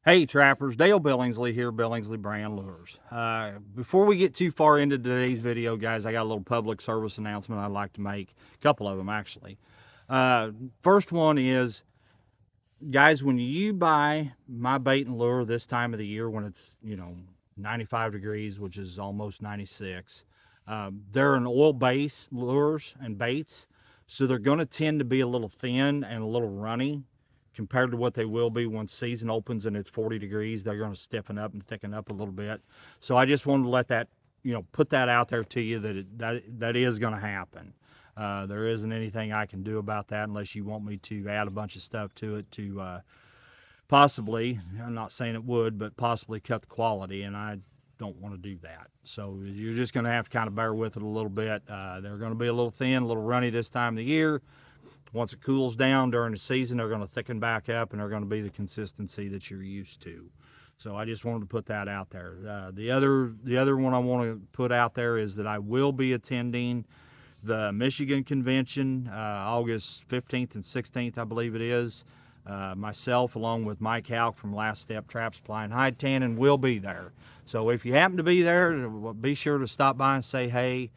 Hey trappers, Dale Billingsley here, Billingsley Brand Lures. Before we get too far into today's video, guys, I got a little public service announcement I'd like to make. A couple of them, actually. First one is, guys, when you buy my bait and lure this time of the year, when it's, 95 degrees, which is almost 96, they're an oil-based lures and baits, so they're going to tend to be a little thin and a little runny compared to what they will be once season opens and it's 40 degrees. They're going to stiffen up and thicken up a little bit. So I just wanted to let that, put that out there to you that is going to happen. There isn't anything I can do about that unless you want me to add a bunch of stuff to it to possibly, I'm not saying it would, but possibly cut the quality, and I don't want to do that. So you're just going to have to kind of bear with it a little bit. They're going to be a little thin, a little runny this time of the year. Once it cools down during the season, they're going to thicken back up and they're going to be the consistency that you're used to. So I just wanted to put that out there. The other one I want to put out there is that I will be attending the Michigan Convention, August 15th and 16th, I believe it is. Myself, along with Mike Houck from Last Step Trap Supply and Hide Tanning, will be there. So if you happen to be there, be sure to stop by and say hey.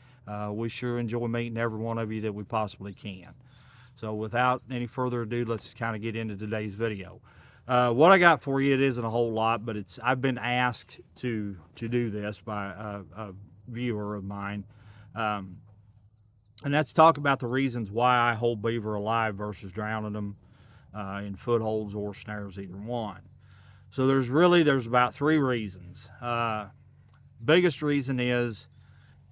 We sure enjoy meeting every one of you that we possibly can. So without any further ado, let's kind of get into today's video. What I got for you, it isn't a whole lot, but I've been asked to do this by a viewer of mine. And that's talk about the reasons why I hold beaver alive versus drowning them in footholds or snares, either one. So there's about three reasons. Biggest reason is,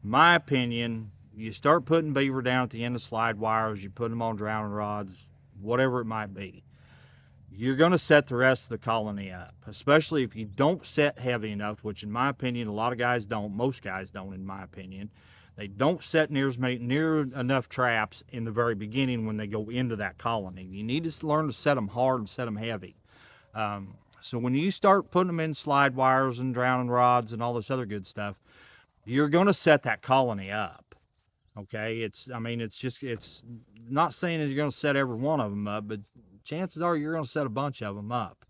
in my opinion, you start putting beaver down at the end of slide wires, you put them on drowning rods, whatever it might be, you're going to set the rest of the colony up, especially if you don't set heavy enough, which in my opinion, a lot of guys don't, most guys don't in my opinion. They don't set near enough traps in the very beginning when they go into that colony. You need to learn to set them hard and set them heavy. So when you start putting them in slide wires and drowning rods and all this other good stuff, you're going to set that colony up. Okay, it's not saying that you're going to set every one of them up, but chances are you're going to set a bunch of them up.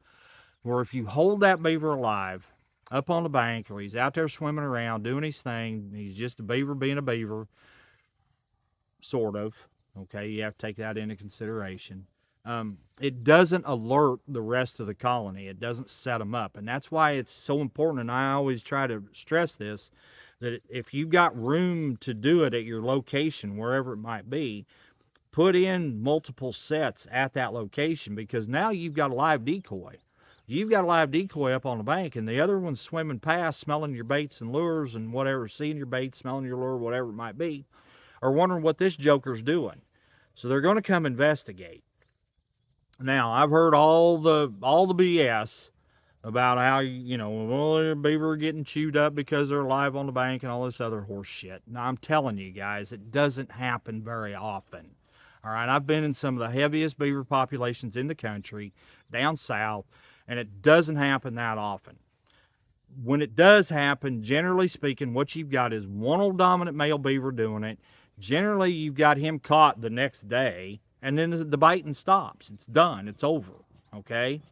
Where if you hold that beaver alive up on the bank, or he's out there swimming around doing his thing, he's just a beaver being a beaver, sort of. Okay, you have to take that into consideration. It doesn't alert the rest of the colony. It doesn't set them up, and that's why it's so important. And I always try to stress this, that if you've got room to do it at your location, wherever it might be, put in multiple sets at that location, because now you've got a live decoy. You've got a live decoy up on the bank, and the other one's swimming past, smelling your baits and lures and whatever, seeing your bait, smelling your lure, whatever it might be, or wondering what this joker's doing. So they're going to come investigate. Now, I've heard all the BS about how, well, beaver are getting chewed up because they're alive on the bank and all this other horse shit. Now, I'm telling you guys, it doesn't happen very often. All right, I've been in some of the heaviest beaver populations in the country, down south, and it doesn't happen that often. When it does happen, generally speaking, what you've got is one old dominant male beaver doing it. Generally, you've got him caught the next day, and then the biting stops. It's done. It's over, okay?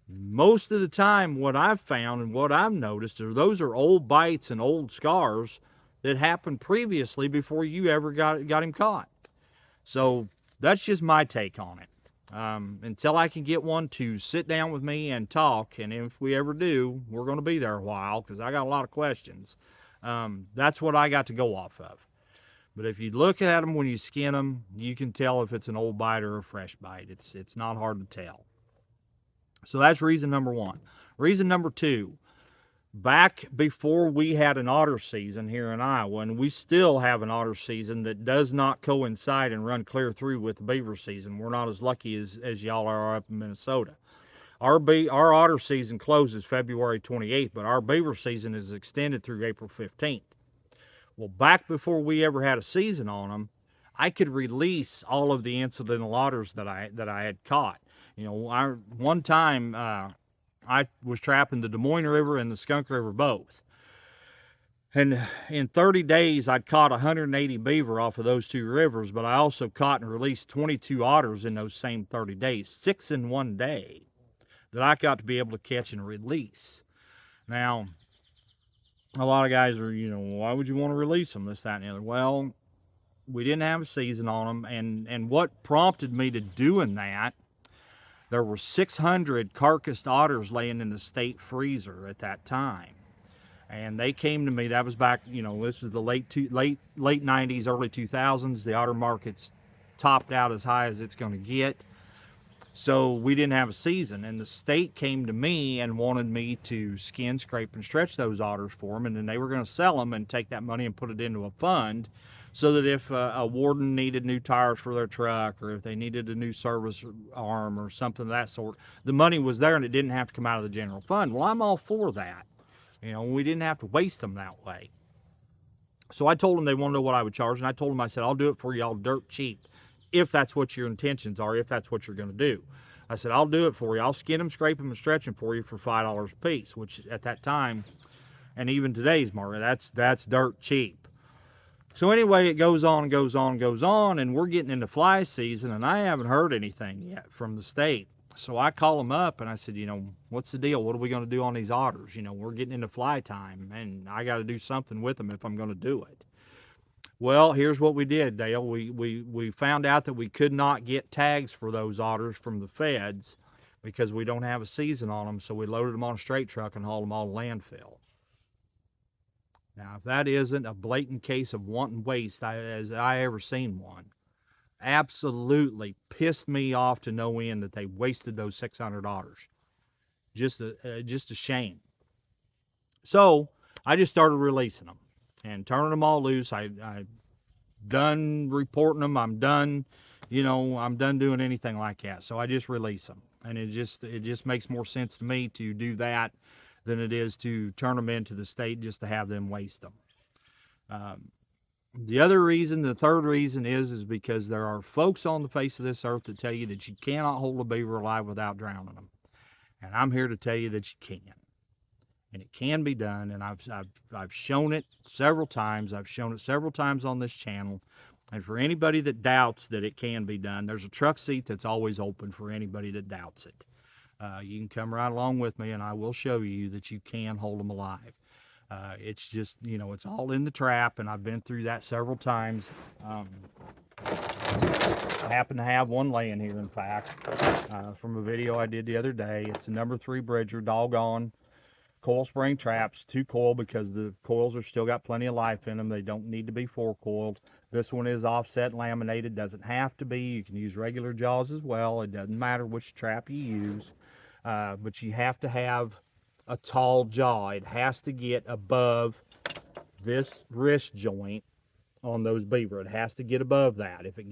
Most of the time, what I've found and what I've noticed are those are old bites and old scars that happened previously before you ever got him caught. So that's just my take on it. Until I can get one to sit down with me and talk, and if we ever do, we're going to be there a while because I got a lot of questions. That's what I got to go off of. But if you look at them when you skin them, you can tell if it's an old bite or a fresh bite. It's not hard to tell. So that's reason number one. Reason number two, back before we had an otter season here in Iowa, and we still have an otter season that does not coincide and run clear through with the beaver season. We're not as lucky as y'all are up in Minnesota. Our otter season closes February 28th, but our beaver season is extended through April 15th. Well, back before we ever had a season on them, I could release all of the incidental otters that I had caught. One time I was trapping the Des Moines River and the Skunk River both. And in 30 days, I'd caught 180 beaver off of those two rivers, but I also caught and released 22 otters in those same 30 days, 6 in one day. that I got to be able to catch and release. Now, a lot of guys are, why would you want to release them, this, that, and the other? Well, we didn't have a season on them, and what prompted me to doing that, there were 600 carcassed otters laying in the state freezer at that time. And they came to me, that was back, this is the late 90s, early 2000s. The otter market's topped out as high as it's going to get. So we didn't have a season, and the state came to me and wanted me to skin, scrape, and stretch those otters for them, and then they were going to sell them and take that money and put it into a fund, so that if a warden needed new tires for their truck, or if they needed a new service arm or something of that sort, the money was there and it didn't have to come out of the general fund. Well, I'm all for that. We didn't have to waste them that way. So I told them they wanted to know what I would charge, and I told them, I said, I'll do it for y'all dirt cheap, if that's what your intentions are, if that's what you're going to do. I said, I'll do it for you. I'll skin them, scrape them, and stretch them for you for $5 a piece, which at that time, and even today's market, that's dirt cheap. So anyway, it goes on and goes on and goes on, and we're getting into fly season, and I haven't heard anything yet from the state. So I call them up, and I said, what's the deal? What are we going to do on these otters? We're getting into fly time, and I got to do something with them if I'm going to do it. Well, here's what we did, Dale. We found out that we could not get tags for those otters from the feds because we don't have a season on them, so we loaded them on a straight truck and hauled them all to landfill. Now, if that isn't a blatant case of wanton waste as I ever seen one, absolutely pissed me off to no end that they wasted those 600 otters. Just a shame. So I just started releasing them and turning them all loose. I done reporting them. I'm done, I'm done doing anything like that. So I just release them, and it just makes more sense to me to do that than it is to turn them into the state just to have them waste them. The third reason is because there are folks on the face of this earth that tell you that you cannot hold a beaver alive without drowning them. And I'm here to tell you that you can. And it can be done, and I've shown it several times. I've shown it several times on this channel. And for anybody that doubts that it can be done, there's a truck seat that's always open for anybody that doubts it. You can come right along with me, and I will show you that you can hold them alive. It's just, it's all in the trap, and I've been through that several times. I happen to have one laying here, in fact, from a video I did the other day. It's a number 3 Bridger, doggone coil spring traps, 2 coil, because the coils are still got plenty of life in them. They don't need to be 4 coiled. This one is offset laminated. Doesn't have to be. You can use regular jaws as well. It doesn't matter which trap you use, but you have to have a tall jaw. It has to get above this wrist joint on those beaver. It has to get above that. If it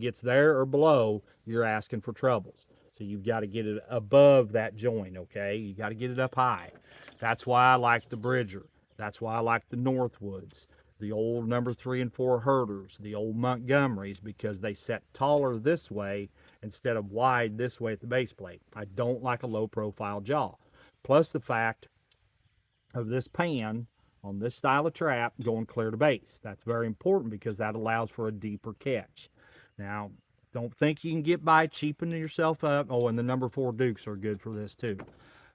gets there or below, you're asking for troubles. So you've got to get it above that joint, okay? You got to get it up high. That's why I like the Bridger. That's why I like the Northwoods, the old number 3 and 4 herders, the old Montgomerys, because they set taller this way instead of wide this way at the base plate. I don't like a low profile jaw. Plus the fact of this pan on this style of trap going clear to base. That's very important because that allows for a deeper catch. Now, don't think you can get by cheapening yourself up. Oh, and the number 4 Dukes are good for this too.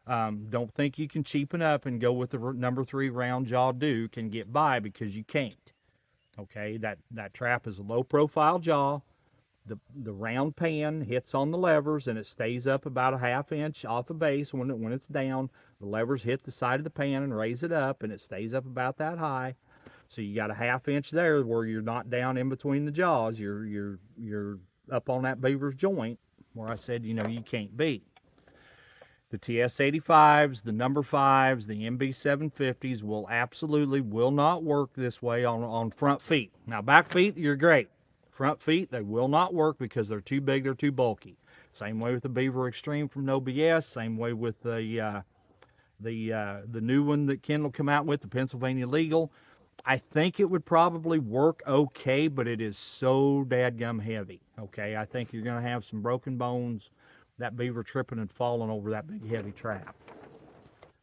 Don't think you can cheapen up and go with the number 3 round jaw Duke and get by, because you can't. Okay, that trap is a low profile jaw. The round pan hits on the levers and it stays up about a ½ inch off the base when it's down. The levers hit the side of the pan and raise it up, and it stays up about that high. So you got a ½ inch there where you're not down in between the jaws. You're up on that beaver's joint where I said, you can't be. The TS85s, the number 5s, the MB750s will not work this way on front feet. Now, back feet, you're great. Front feet, they will not work because they're too big, they're too bulky. Same way with the Beaver Extreme from No BS. Same way with the new one that Ken will come out with, the Pennsylvania Legal. I think it would probably work okay, but it is so dadgum heavy. Okay, I think you're going to have some broken bones, that beaver tripping and falling over that big heavy trap.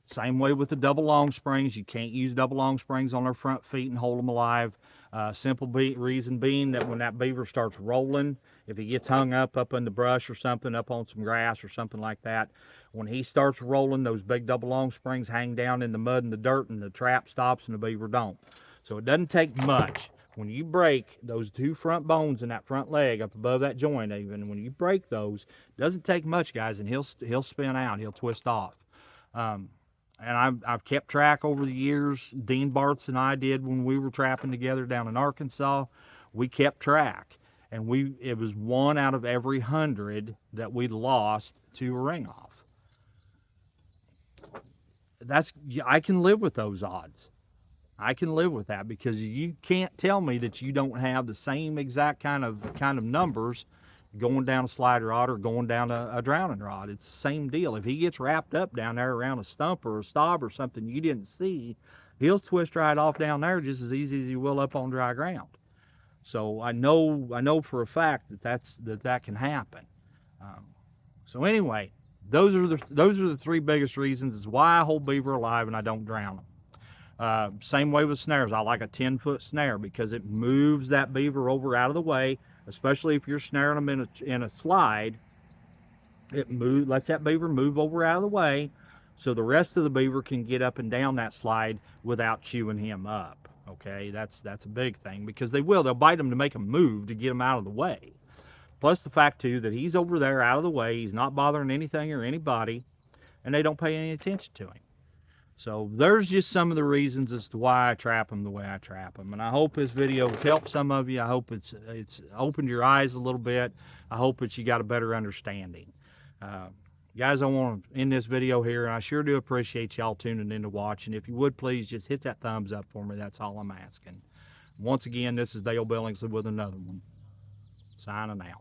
Same way with the double long springs. You can't use double long springs on their front feet and hold them alive. Simple reason being that when that beaver starts rolling, if he gets hung up in the brush or something, up on some grass or something like that, When he starts rolling, those big double long springs hang down in the mud and the dirt, and the trap stops and the beaver don't. So it doesn't take much. When you break those two front bones in that front leg up above that joint, even when you break those, it doesn't take much, guys, and he'll spin out, he'll twist off. And I've kept track over the years. Dean Bartz and I did when we were trapping together down in Arkansas. We kept track, and it was 1 out of every 100 that we lost to a ring off. I can live with those odds. I can live with that, because you can't tell me that you don't have the same exact kind of numbers going down a slider rod or going down a drowning rod. It's the same deal. If he gets wrapped up down there around a stump or a stop or something you didn't see, he'll twist right off down there just as easy as he will up on dry ground. So I know for a fact that can happen. So anyway, those are the 3 biggest reasons is why I hold beaver alive and I don't drown them. Same way with snares. I like a 10-foot snare because it moves that beaver over out of the way, especially if you're snaring them in a slide. It lets that beaver move over out of the way so the rest of the beaver can get up and down that slide without chewing him up. Okay, that's a big thing, because they'll bite him to make him move to get him out of the way. Plus the fact too that he's over there out of the way, he's not bothering anything or anybody, and they don't pay any attention to him. So there's just some of the reasons as to why I trap them the way I trap them. And I hope this video has helped some of you. I hope it's opened your eyes a little bit. I hope that you got a better understanding. Guys, I want to end this video here, and I sure do appreciate y'all tuning in to watch. And if you would, please just hit that thumbs up for me. That's all I'm asking. Once again, this is Dale Billingsley with another one. Signing out.